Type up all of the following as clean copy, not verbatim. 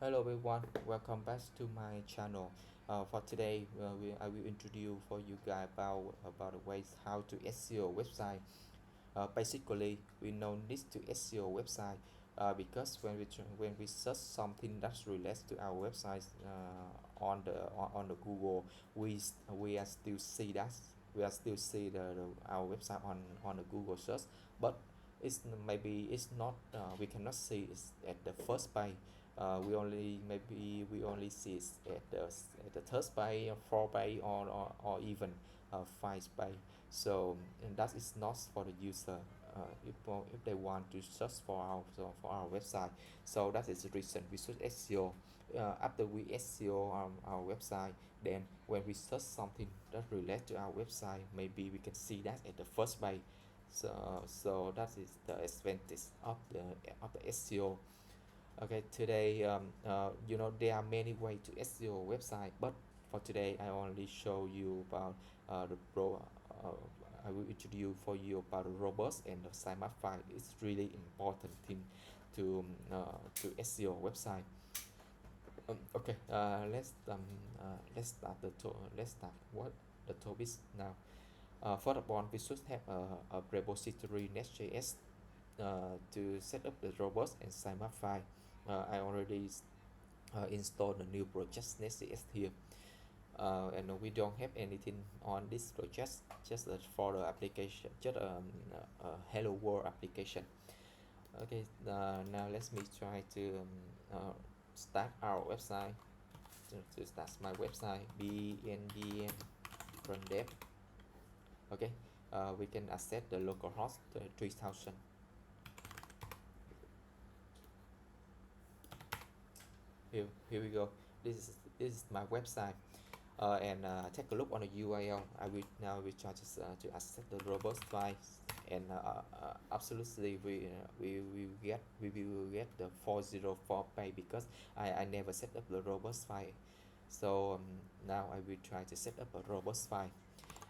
Hello everyone, welcome back to my channel. For today, I will introduce for you guys about the ways how to SEO website. Basically, we know need to SEO website because when we search something that's relates to our website on the Google, we are still see that we are still see our website on the Google search, but it's not we cannot see it at the first page. We only see it at the third page or fourth page or even five page. So and that is not for the user if they want to search for our website. So that is the reason we should SEO. After we SEO our website, then when we search something that relates to our website, maybe we can see that at the first page. So that is the advantage of the SEO. Okay, today there are many ways to SEO website, but for today I only show you about the pro. I will introduce for you about the robust and the sitemap file. It's really important thing to SEO website. Okay, let's start let's start what the topics now. First of all, we should have a repository NEXTJS to set up the robust and sitemap file. I already installed the new project NEXTJS here, and we don't have anything on this project, just for the application, just a hello world application. Okay, now let me try to start our website. To start my website, bnbm run dev. Okay, we can access the localhost 3000. Here we go. This is my website, and take a look on the URL. I will try to access the robust files, and absolutely we will get the 404 page because I never set up the robust file. So now I will try to set up a robust file,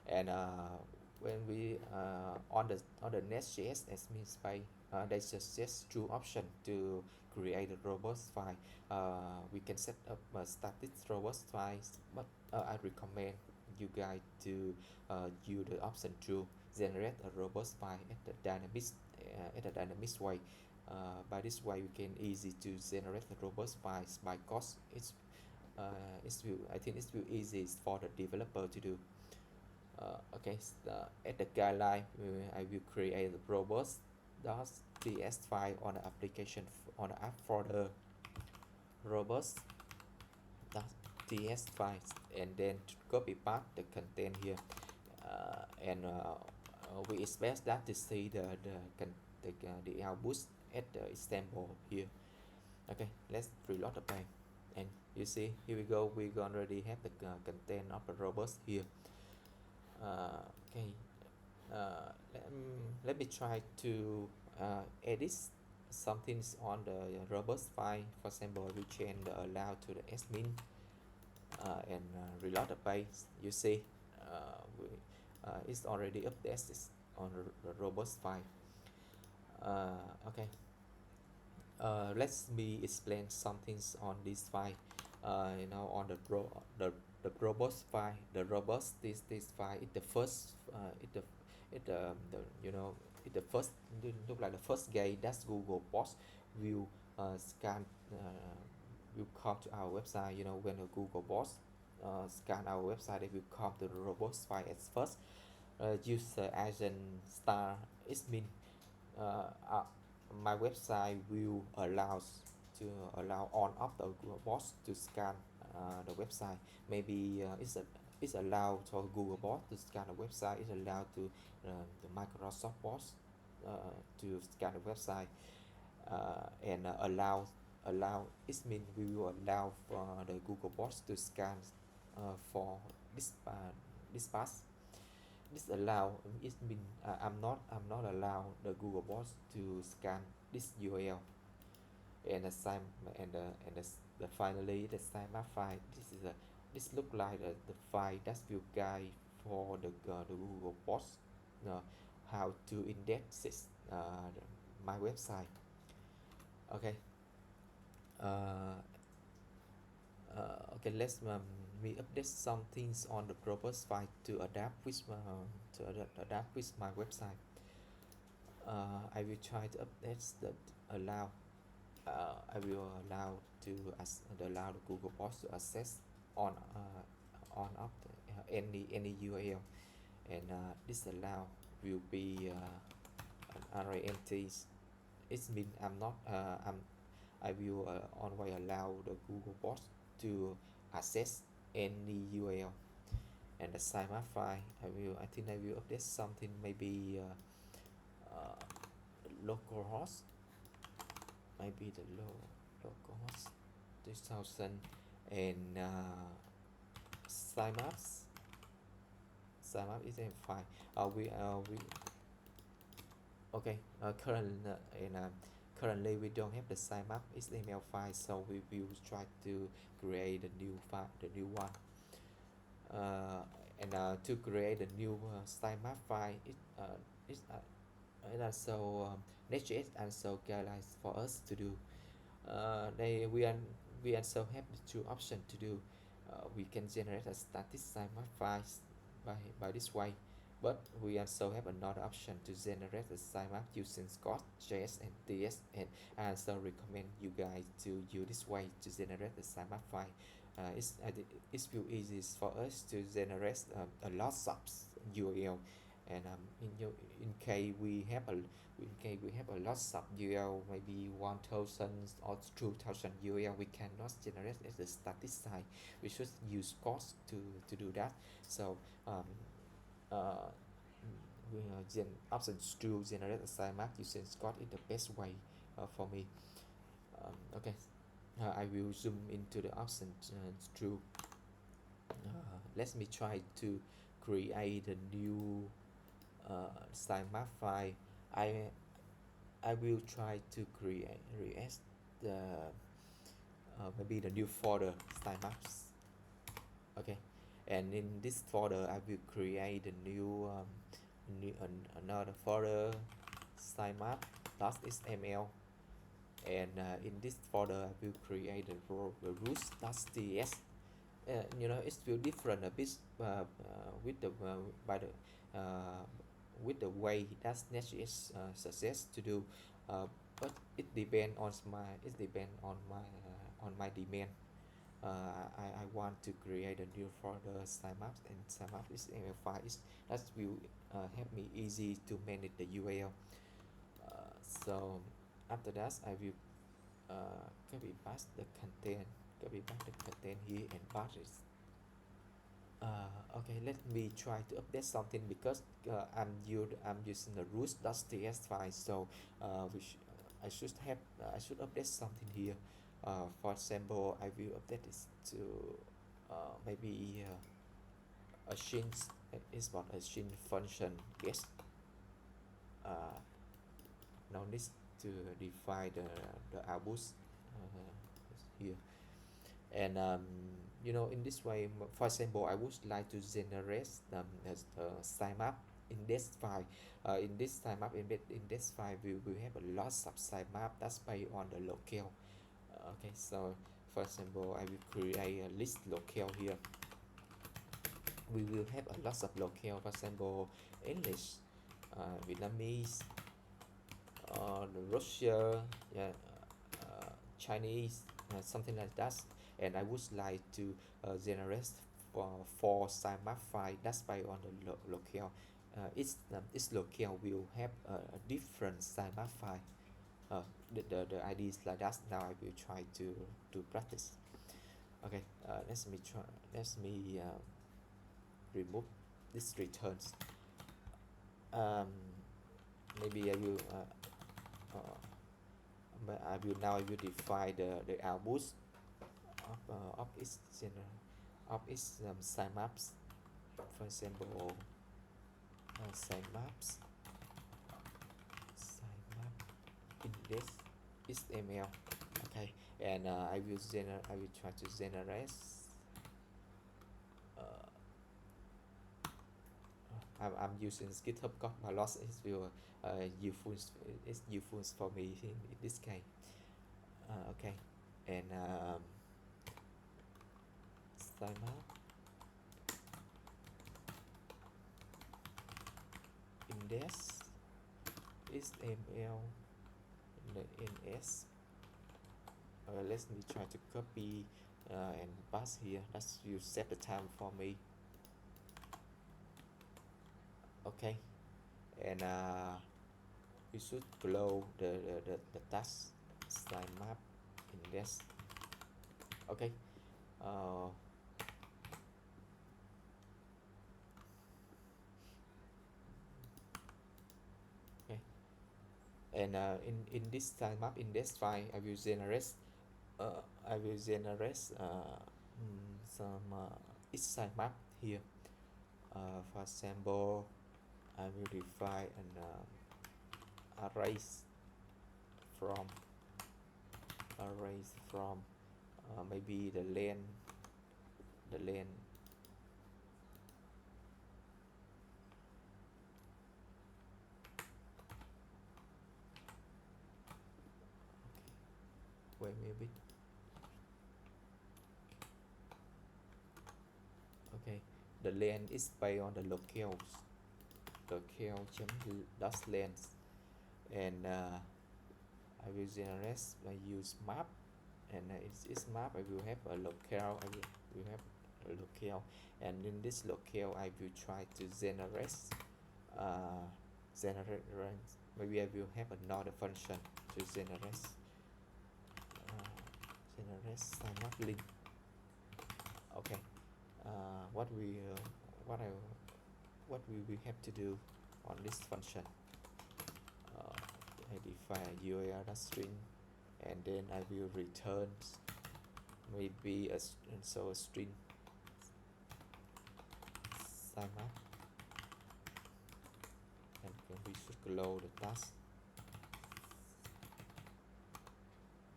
and when we on the NEXTJS admin page, they suggest two options to create a robust file. We can set up a static robust files, but I recommend you guys to use the option to generate a robust file at a dynamic way. By this way, we can easy to generate the robust files by cost. I think it's will easy for the developer to do. Okay, so at the guideline, I will create the robust.ts file on the application on the app folder robust.ts files, and then to copy paste the content here, and we expect that to see the output at the example here. Okay, let's reload the page, and you see here we go. We already have the content of the robust here. Okay, let me try to edit something on the robust file. For example, we change the allow to the admin, and reload the page. You see, it's already updated on the robust file. Okay, let me explain something on this file. On the robust file, this file is the first it the first look like the first gate that's Google Bots will scan will come to our website. When the Google Bots scan our website, they will come to the robust file at first. User agent star is mean my website will allow on of the Google Bots to scan the website. Maybe it's allowed for Google Bot to scan the website. It's allowed to the Microsoft Bots to scan the website, and allow it means we will allow for the Google Bots to scan for this pass. This allow it mean I'm not allow the Google Bots to scan this URL, and the same the finally the sitemap file. This look like the file that will guide for the Google Bots how to index it, my website. Okay, Okay, let's me update some things on the proposed file to adapt with adapt with my website. I will try to update that allow. I will allow to allow the Google Bots to access on up any URL, and this allow will be an array empties. It means I will always allow the Google Bot to access any URL. And the sitemap file, I think I will update something, maybe localhost, maybe the localhost 2000, and sitemap is a file. We okay. Currently we don't have the sitemap HTML file, so we will try to create a new file, the new one. And to create a new sitemap file, it also NEXTJS also guidelines for us to do. We also have the two options to do. We can generate a static sitemap files by this way, but we also have another option to generate a sitemap using Scott, JS, and TS, and I also recommend you guys to use this way to generate the sitemap file. It's feel easy for us to generate a lot of URL, and in case we have a lot of URL, maybe 1000 or 2000 URL, we cannot generate as a static site. We should use cost to do that. So uh, option to generate a sitemap using Scott is the best way for me. Okay, I will zoom into the option true. Let me try to create a new sitemap file. I I will try to create the maybe the new folder sitemaps. Okay, and in this folder I will create a new another folder sitemap.xml, and in this folder I will create the root.ts. It's feel different a bit with the by the with the way that NEXTJS suggests to do, but it depend on my demand. I want to create a new folder sitemaps, and sitemap is file is that will help me easy to manage the URL. So after that I will copy paste the content here and paste it. Okay, let me try to update something, because I'm using the root.ts file, so which I should update something here. For example, I will update this to maybe a change export a change function. Yes. Now needs to define the output here, and in this way, for example, I would like to generate a sitemap index file. In this sitemap index file, we will have a lot of sitemap that's based on the locale. Okay, so for example, I will create a list locale here. We will have a lot of locale, for example, English, Vietnamese, Russia, yeah, Chinese, something like that. And I would like to generate for sitemap file that's based on the locale. Its locale will have a different sitemap file. The idea is like that. Now I will try to practice. Okay, let me remove this returns. Maybe I will I will define the output of its sitemaps. For example, sitemap index HTML. Okay, and I will try to generate. I'm using GitHub code. My loss is will useful for me in this case. Okay, and sitemap index XML in the ns. Let me try to copy and paste here. Let's you set the time for me. Okay, and we should close the task sitemap index. Okay, okay, and in this sitemap index file I will generate some sitemap here. For example, I will define an from arrays from maybe the length wait maybe okay, the length is based on the locale chấm dot length, and I will generate by use map, and it's map I will have a locale. I will have a locale, and in this locale I will try to generate range. Maybe I will have another function to generate sitemap link. Okay, what we will have to do on this function. I define a URL string, and then I will return maybe a string sitemap, and we should close the task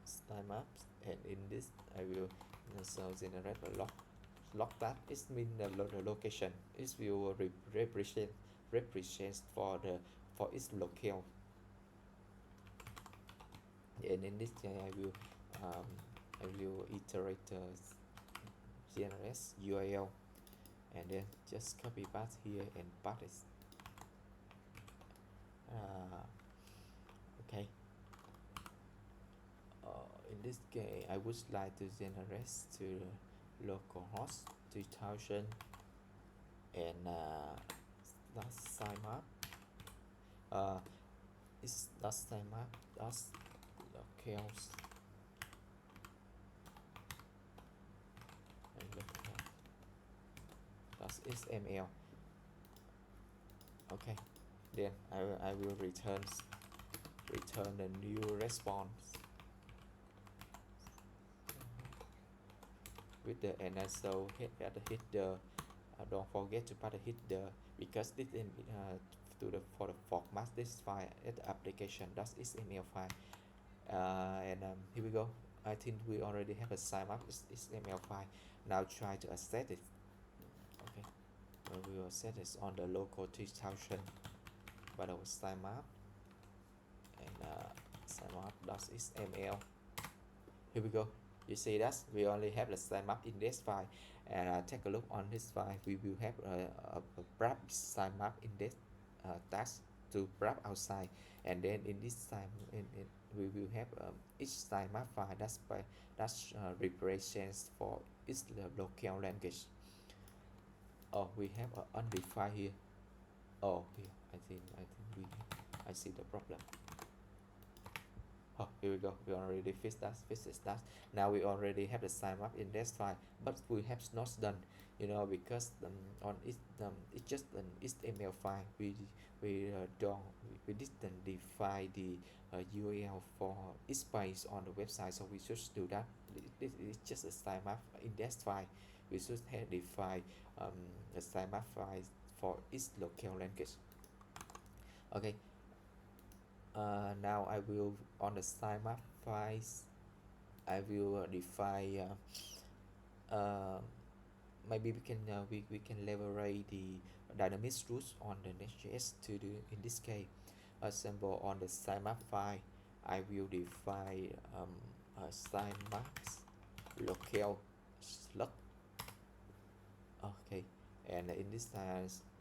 sitemap, and in this I will also generate a log that it means the location. It will represent for its locale, and in this case I will iterate generate URL, and then just copy paste here and paste okay. In this case I would like to generate to localhost 2000, and that's sitemap is that's sitemap that's locales and locale that's XML. Okay, then I will return the new response with the, and also hit at the header. Don't forget to put the header, because this for the format this file at the application.xml file, and here we go. I think we already have a sitemap XML file. Now try to access it. Okay, we will set it on the local 3000 by our sitemap, and sitemap.xml. Here we go. You see that we only have the sitemap index file, and take a look on this file. We will have a wrap sitemap index task to wrap outside, and then in this time we will have each sitemap file that's represents for each local language. Oh, we have an undefined here. Oh, here I see the problem. Oh, here we go. We already fixed that. Now we already have the sitemap index file, but we have not done, because on it it's just an HTML file. We didn't define the URL for each page on the website, so we should do that. It's just a sitemap index file. We should have defined the sitemap file for each local language. Okay. Now I will, on the sitemap files, I will define maybe we can leverage the dynamic rules on the NEXTJS to do. In this case, assemble on the sitemap file, I will define sitemap locale slug Okay, and in this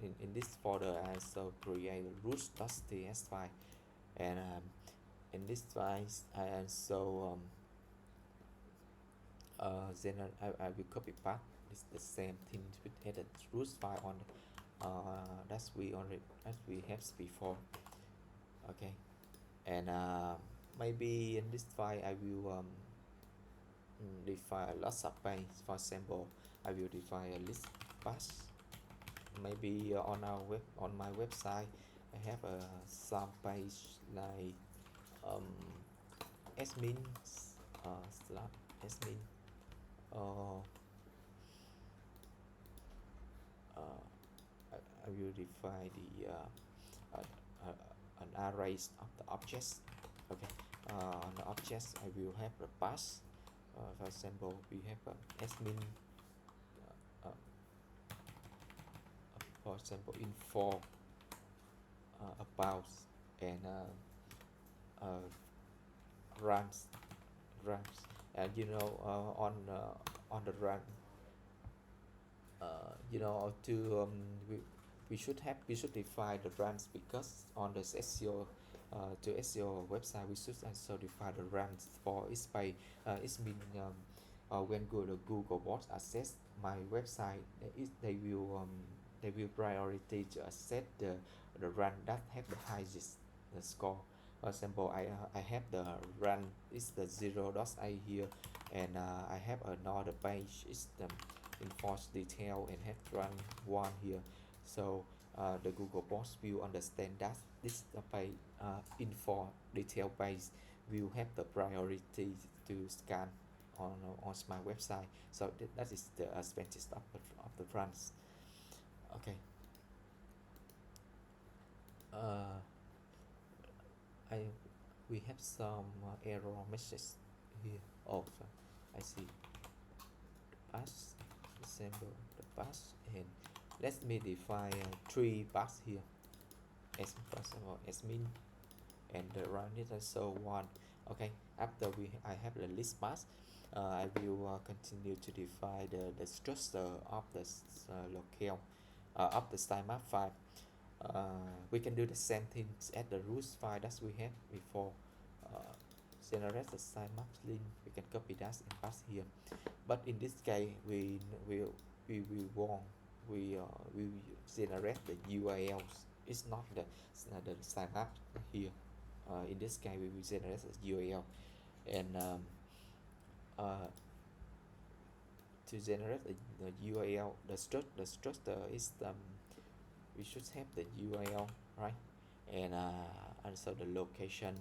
in this folder I also create a root.ts file, and in this file I also then I will copy path. It's the same thing with the root file on that we have before. Okay, and maybe in this file I will define a lot of page. For example, I will define a list pass. Maybe on my website I have some page like um, admin slash admin or uh, I will define the uh, an array of the objects. Okay, on the objects I will have the pass. For example, we have admin. Uh, uh, for example, info about and uh, runs runs, and on the run, to we should define the brands, because on the SEO to SEO website we should also define the brands for each page. It's mean when Google bots access my website, they will priority to access the run that have the highest the score. For example, I have the run is the 0.a here, and I have another page is the enforce detail and have run one here. So the Google bots will understand that this page info detail page will have the priority to scan on my website. So that is the advantage of the runs. Okay. uh, I we have some error message here. Oh, I see. Pass, assemble the pass, and let me define three pass here. As for example, admin and the run is also one. Okay, after I have the list pass, I will continue to define the structure of the locale of the sitemap file. We can do the same things at the root file that we have before. uh, Generate the sitemap link, we can copy that and pass here, but in this case we want we generate the URLs. It's not the sitemap here. In this case we will generate the URL, and uh, to generate the URL, the structure is we should have the URL, right? And also the location,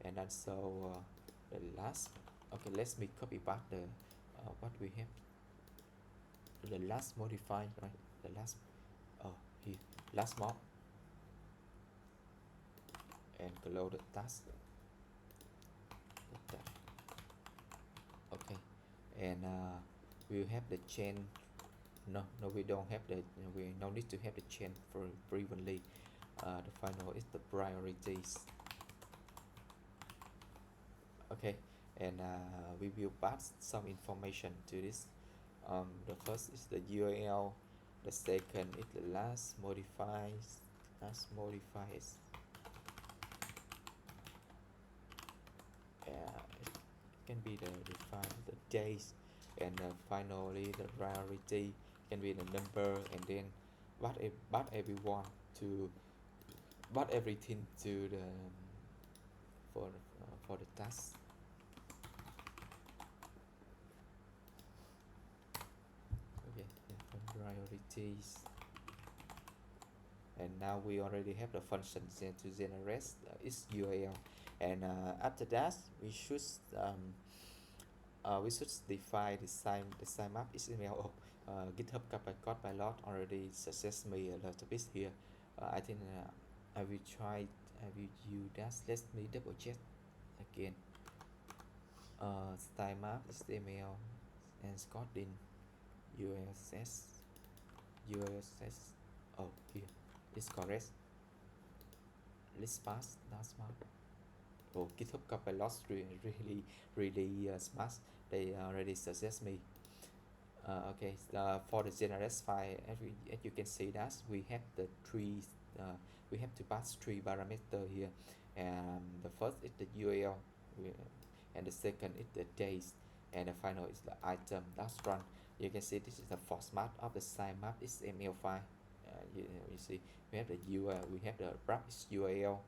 and also the last. Okay, let me copy back the what we have, the last modify, right? The last here last mod, and close the task. Okay, and we'll have the chain. No, we don't have the, we no need to have the chain for frequently. The final is the priorities. Okay, and we will pass some information to this. The first is the URL, the second is the last modifies, it can be the define the days, and finally the priority can be the number, and then but everyone to but everything to the for the task. Okay, priorities, and now we already have the function to generate its URL, and after that we should define the sitemap XML. GitHub Copilot already suggests me a little bit here. I think I will try. I will use that. Let me double check again. Sitemap XML and Scotland USS. Oh, here it's correct. List pass, that's smart. Oh, GitHub Copilot really smart. They already suggest me Okay, for the generate file, as you can see that we have the three, we have to pass three parameter here, and the first is the URL, and the second is the days, and the final is the item. That's run. You can see this is the format of the sitemap XML file. You see we have the URL, we have the wrap URL,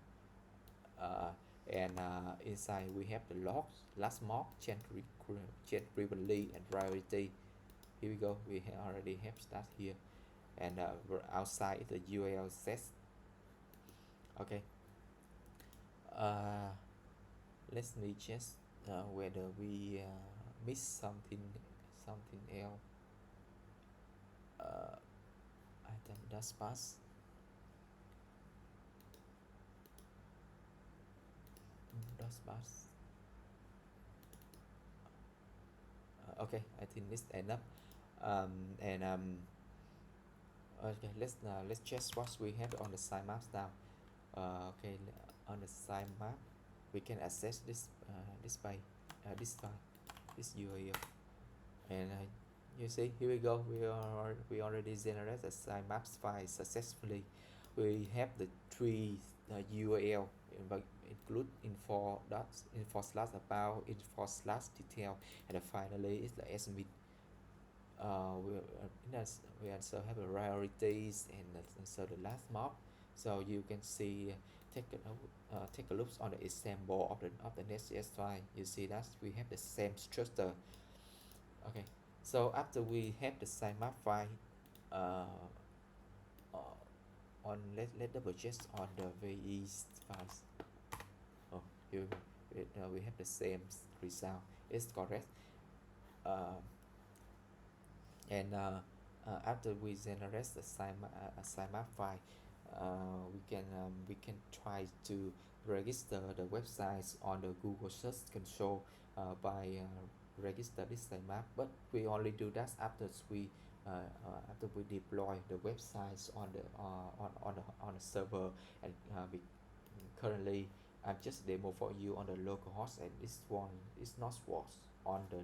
uh, and inside we have the logs, last mark, change frequently, and priority. Here we go, we already have that here, and outside the URL says. Okay, uh, let me just whether we miss something else. Item dash pass, dash pass. Okay, I think this enough. And Okay, let's check what we have on the sitemaps now. Okay, on the sitemap we can access this by this file, this URL, and you see here we go. We already generate the sitemaps file successfully. We have the three URL, but include info slash about, info slash detail, and finally is the estimate. We also have the priorities and so the last mark. So you can see, take a look on the example of the NEXTJS file. You see that we have the same structure. Okay, so after we have the sitemap file, uh, on let double check on the VE files. Oh, here we have the same result. It's correct. Um, and After we generate the sitemap file, we can try to register the websites on the Google Search Console by register this sitemap, but we only do that after we deploy the websites on the server, and currently I'm just demo for you on the local host, and this one is not work on the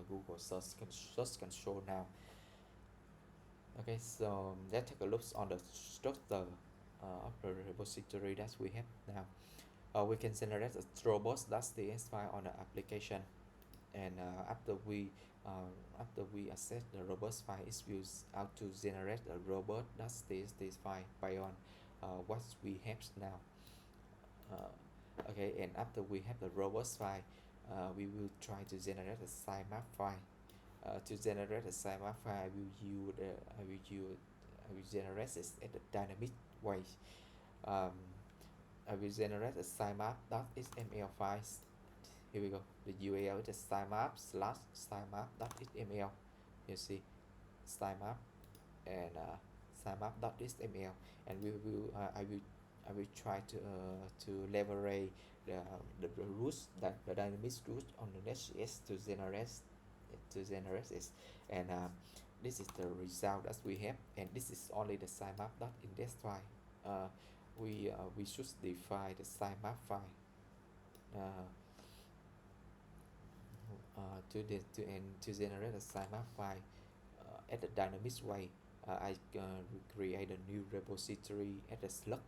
Google Search Console now. Okay, so let's take a look on the structure of the repository that we have now. We can generate a robot.ts file on the application, and after we access the robot file, it's used out to generate a robot.txt file by on what we have now. Okay, and after we have the robot file, we will try to generate a sitemap file. To generate a sitemap file, I will generate it in a dynamic way. I will generate a sitemap.xml files. Here we go. The URL is the sitemap/sitemap.xml. You see, sitemap and sitemap.xml, and I will try to leverage the roots, the dynamic root on the NEXTJS to generate it, and this is the result that we have, and this is only the sitemap.index file. We should define the sitemap file to generate a sitemap file at the dynamic way. I create a new repository at the slug,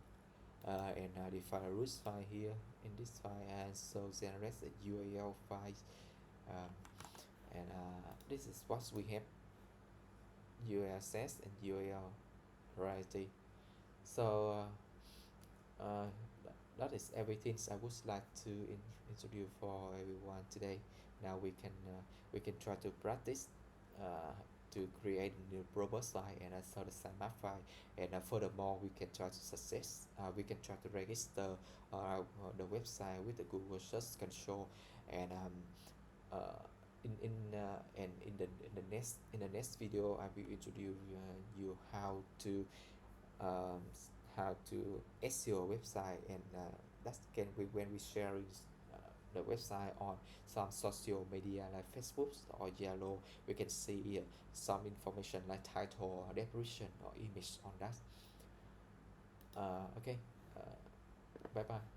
and define a root file here in this file, and so generate the URL files, and this is what we have: URL access and URL variety. So that is everything I would like to introduce for everyone today. Now we can try to practice to create a new robot file and also the sitemap file, and furthermore we can try to success. We can try to register the website with the Google Search Console, and in the next video I will introduce you um, how to SEO website, and that can be when we share the website on some social media like Facebook or Yellow. We can see some information like title or description or image on that. Okay, bye bye.